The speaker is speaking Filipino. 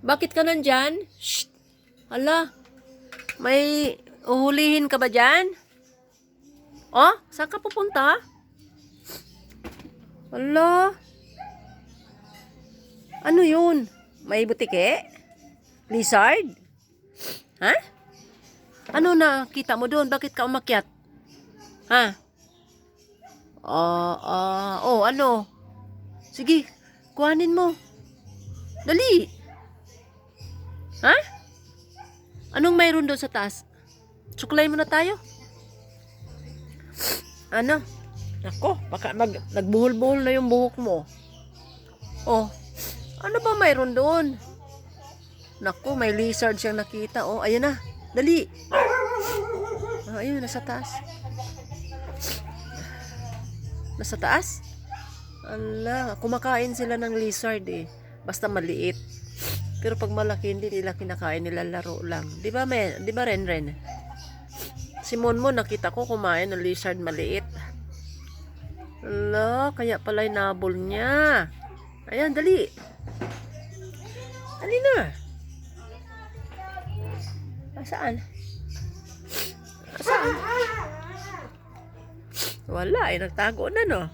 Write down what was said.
Bakit ka nandyan? Shh! Hala, may uhulihin ka ba dyan? Oh, saan ka pupunta? Hala, ano yun? May butike? Lizard? Ha? Ano na kita mo doon? Bakit ka umakyat? Ha? Oh, ano? Sige, kuhanin mo. Dali. Ha? Anong mayroon doon sa taas? Suklay mo na tayo. Ano? Nako, baka nagbuhol-buhol na yung buhok mo. Oh, ano ba mayroon doon? Nako, may lizard siyang nakita. Oh, ayun na. Dali. Oh, ayun, nasa taas. Nasa taas? Ala, kumakain sila ng lizard eh. Basta maliit. Pero pag malaki, hindi nila kinakain, nila laro lang. Di ba, Di ba, Renren? Si Monmo, nakita ko kumain ng lizard maliit. Ala, kaya pala'y nabol niya. Ayan, dali. Dali na. Saan? Saan? Wala, nagtago na, no?